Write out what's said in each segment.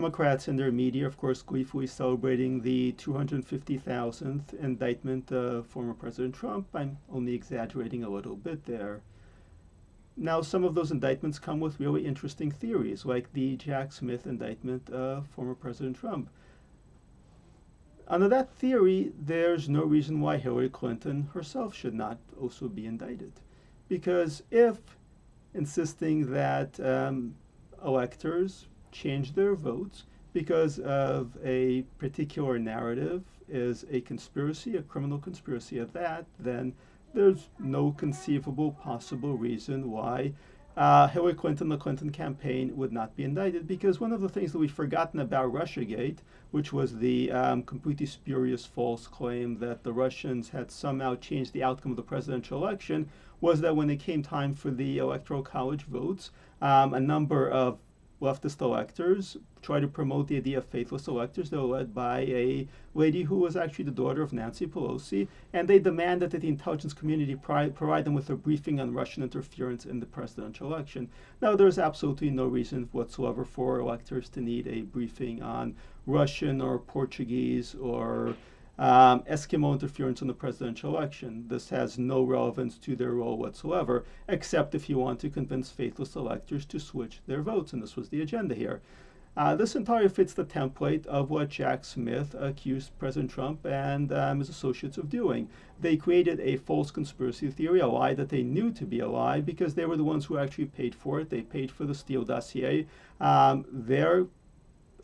Democrats and their media, of course, gleefully celebrating the 250,000th indictment of former President Trump. I'm only exaggerating a little bit there. Now, some of those indictments come with really interesting theories, like the Jack Smith indictment of former President Trump. Under that theory, there's no reason why Hillary Clinton herself should not also be indicted. Because if insisting that electors change their votes because of a particular narrative is a conspiracy, a criminal conspiracy at that, then there's no conceivable possible reason why Hillary Clinton, the Clinton campaign, would not be indicted. Because one of the things that we've forgotten about Russiagate, which was the completely spurious false claim that the Russians had somehow changed the outcome of the presidential election, was that when it came time for the electoral college votes, a number of leftist electors tried to promote the idea of faithless electors. They were led by a lady who was actually the daughter of Nancy Pelosi, and they demanded that the intelligence community provide them with a briefing on Russian interference in the presidential election. Now, there's absolutely no reason whatsoever for electors to need a briefing on Russian or Portuguese or Eskimo interference in the presidential election. This has no relevance to their role whatsoever, except if you want to convince faithless electors to switch their votes, and this was the agenda here. This entirely fits the template of what Jack Smith accused President Trump and his associates of doing. They created a false conspiracy theory, a lie that they knew to be a lie because they were the ones who actually paid for it. They paid for the Steele dossier. Their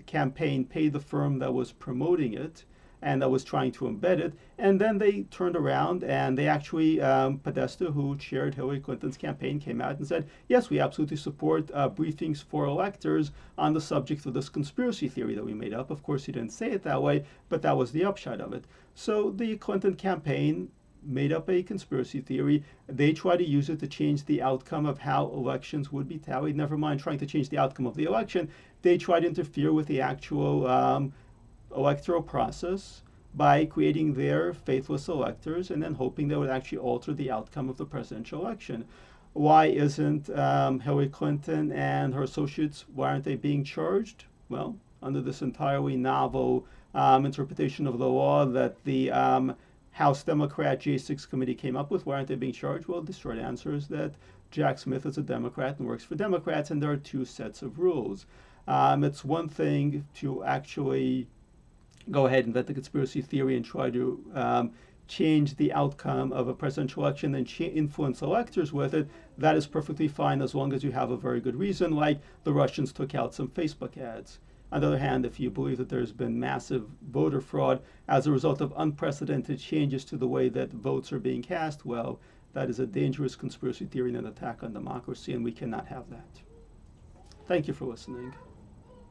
campaign paid the firm that was promoting it and that was trying to embed it. And then they turned around and they actually, Podesta, who chaired Hillary Clinton's campaign, came out and said, yes, we absolutely support briefings for electors on the subject of this conspiracy theory that we made up. Of course, he didn't say it that way, but that was the upshot of it. So the Clinton campaign made up a conspiracy theory. They tried to use it to change the outcome of how elections would be tallied. Never mind trying to change the outcome of the election. They tried to interfere with the actual electoral process by creating their faithless electors and then hoping they would actually alter the outcome of the presidential election. Why isn't Hillary Clinton and her associates, why aren't they being charged? Well, under this entirely novel interpretation of the law that the House Democrat J6 committee came up with, why aren't they being charged? Well, the short answer is that Jack Smith is a Democrat and works for Democrats, and there are two sets of rules. It's one thing to actually go ahead and invent the conspiracy theory and try to change the outcome of a presidential election and influence electors with it. That is perfectly fine as long as you have a very good reason, like the Russians took out some Facebook ads. On the other hand, if you believe that there's been massive voter fraud as a result of unprecedented changes to the way that votes are being cast, well, that is a dangerous conspiracy theory and an attack on democracy, and we cannot have that. Thank you for listening.